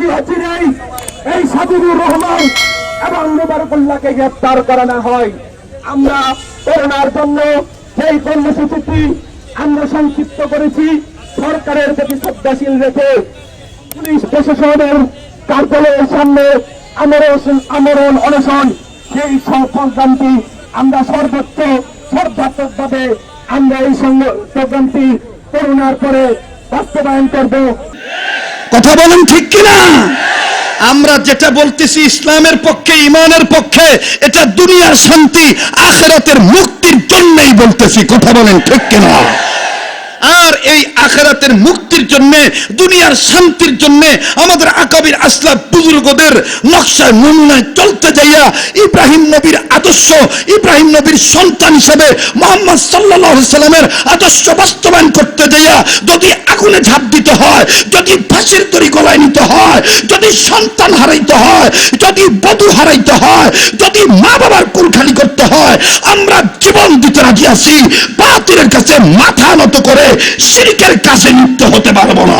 যদি অচিরেই এই সাজিদুর রহমান এবং মোবারকুল্লাহকে গ্রেফতার করা না হয়, আমরা করোনার জন্য সেই কর্মসূচিটি আমরা সংক্ষিপ্ত করেছি সরকারের প্রতি শ্রদ্ধাশীল রেখে পুলিশ প্রশাসনের কার্যালয়ের সামনে আমরণ অনশন সেই প্রোগ্রামটি আমরা সর্বোচ্চ শ্রদ্ধাত্মকভাবে আমরা এই প্রোগ্রামটি করোনার পরে বাস্তবায়ন করব। কথা বলেন ঠিক কিনা? আমরা যেটা বলতেছি ইসলামের পক্ষে, ইমানের পক্ষে, এটা দুনিয়ার শান্তি আখিরাতের মুক্তির জন্যই বলতেছি। কথা বলেন ঠিক কিনা? আর এই আখিরাতের মুক্তির জন্য, দুনিয়ার শান্তির জন্য আমাদের আকাবির আসলাফ বুজুর্গদের নকশায় নমুনায় চলতে যাইয়া ইব্রাহিম নবীর আদর্শ, ইব্রাহিম নবীর সন্তান হিসেবে মুহাম্মদ সাল্লাল্লাহু আলাইহি সাল্লামের আদর্শ বাস্তবায়ন করতে যাইয়া যদি আগুনে ঝাঁপ দিতে হয়, যদি ফাঁসির দড়ি গলায় নিতে হয়, যদি সন্তান হারাইতে হয়, যদি বধূ হারাইতে হয়, যদি মা বাবার কুল খালি করতে হয়, আমরা জীবন দিতে রাজি আছি। বাতিলের কাছে মাথা নত করে শিরকের কাছে লিপ্ত হতে পারবো না।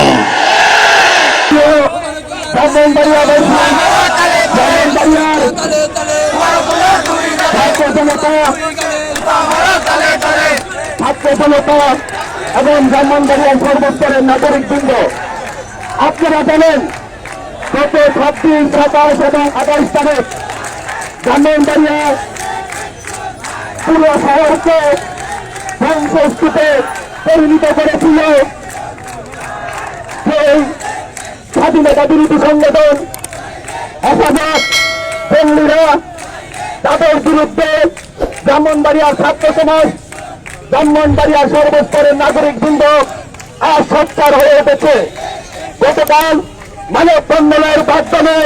এবং ব্রাহ্মণবাড়িয়ার সর্বস্তরের নাগরিকবৃন্দ, আপনারা জানেন গত 26, 27 এবং 28 তারিখ ব্রাহ্মণবাড়িয়া পুরো শহরকে ধ্বংসস্তূপে পরিণত করেছিল সেই স্বাধীনতা বিরোধী সংগঠন হেফাজত পল্লীরা। তাদের বিরুদ্ধে ব্রাহ্মণবাড়িয়ার ছাত্র সমাজ, ব্রাহ্মণবাড়িয়ার সর্বস্তরের নাগরিকবৃন্দ আজ সোচ্চার হয়ে উঠেছে। গতকাল মানব বন্ধনের মাধ্যমে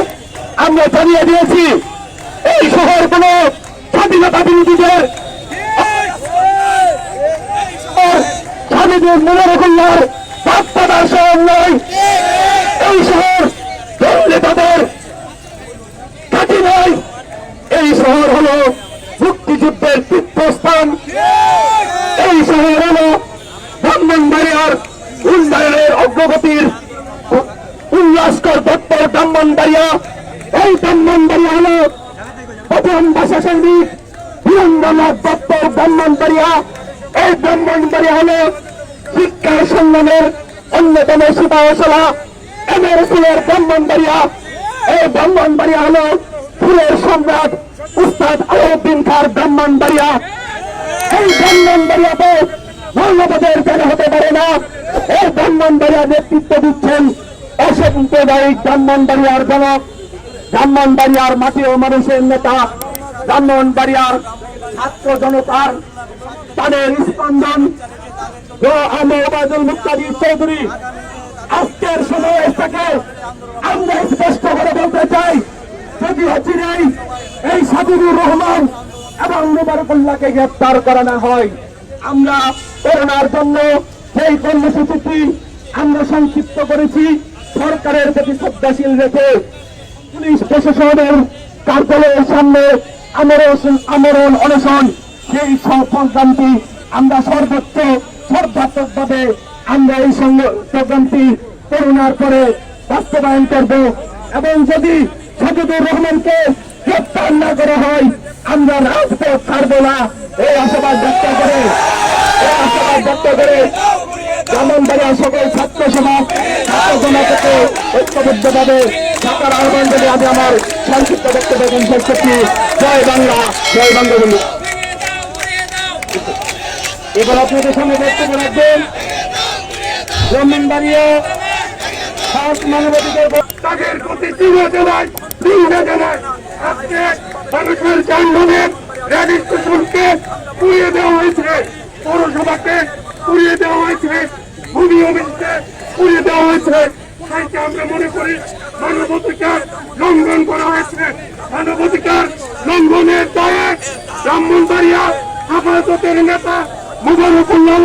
আমরা জানিয়ে দিয়েছি এই শহর কোন স্বাধীনতা বিরোধীদের স্বামীদের মোবারকুল্লাহর বাপ্পাদার শহর নয়। এই শহর নেতাদের ঘাঁটি নয়। এই শহর হল মুক্তিযুদ্ধের তীর্থস্থান। এই শহর হল ব্রাহ্মণবাড়িয়ার উন্নয়নের অগ্রগতির উল্লাসকর দপ্তর ব্রাহ্মণবাড়িয়া। এই ব্রাহ্মণবাড়িয়া হল প্রথম ভাষা সৈনিক বীরেন্দ্রনাথ দপ্তর ব্রাহ্মণবাড়িয়া। এই ব্রাহ্মণবাড়িয়া হল শিক্ষার সংগ্রামের অন্যতম সিপাহসালা এমএর ফুলের ব্রাহ্মণবাড়িয়া। এই ব্রাহ্মণবাড়িয়া হল ফুলের সম্রাট উস্তাদ আলাউদ্দিন খাঁর ব্রাহ্মণবাড়িয়া। এই ব্রাহ্মণবাড়িয়াতে মৌলবাদের জায়গা হতে পারে না। এই ব্রাহ্মণবাড়িয়া নেতৃত্ব দিচ্ছেন অসাম্প্রদায়িক ব্রাহ্মণবাড়িয়ার জনক, ব্রাহ্মণবাড়িয়ার মাটি ও মানুষের নেতা, ব্রাহ্মণবাড়িয়ার ছাত্র জনতার তাদের স্পন্দন মুক্তাদির চৌধুরী। আজকের সমাবেশ থেকে আমরা স্পষ্ট করে বলতে চাই, যদি অচিরেই এই সাজিদুর রহমান এবং মোবারকুল্লাহকে গ্রেফতার করা না হয়, আমরা করোনার জন্য সেই কর্মসূচিটি আমরা সংক্ষিপ্ত করেছি সরকারের প্রতি শ্রদ্ধাশীল রেখে পুলিশ প্রশাসনের কার্যালয়ের সামনে আমরণ অনশন সেই প্রোগ্রামটি আমরা সর্বোচ্চ শ্রদ্ধাত্মকভাবে আমরা এই প্রোগ্রামটি করোনার পরে বাস্তবায়ন করব। এবং যদি সাজিদুর রহমানকে গ্রেফতার না করা হয়, আমরা রাজপথ ছাড়ব না। এই আশাবাদ ব্যক্ত করে ব্রাহ্মণবাড়িয়ার সকল ছাত্র সমাজ, ছাত্র জনতাকে ঐক্যবদ্ধভাবে থাকার আহ্বান জানিয়ে আমি আমার সংক্ষিপ্ত বক্তব্য শেষ করছি। জয় বাংলা, জয় বঙ্গবন্ধু। এবার আপনাদের সামনে বক্তব্য রাখবেন ব্রাহ্মণবাড়িয়া মানবাধিকার তাদের প্রতি জানায় আজকে মানুষের যানবাহনের রেজিস্ট্রেশনকে পুড়িয়ে দেওয়া হয়েছে, পৌরসভাকে পুড়িয়ে দেওয়া হয়েছে, ভূমি অফিসকে পুড়িয়ে দেওয়া হয়েছে। তাইকে আমরা মনে করি মানবাধিকার লঙ্ঘন করা হয়েছে। মানবাধিকার লঙ্ঘনের দায়ে ব্রাহ্মণবাড়িয়া হেফাজতের নেতা মোবারকুল্লাহ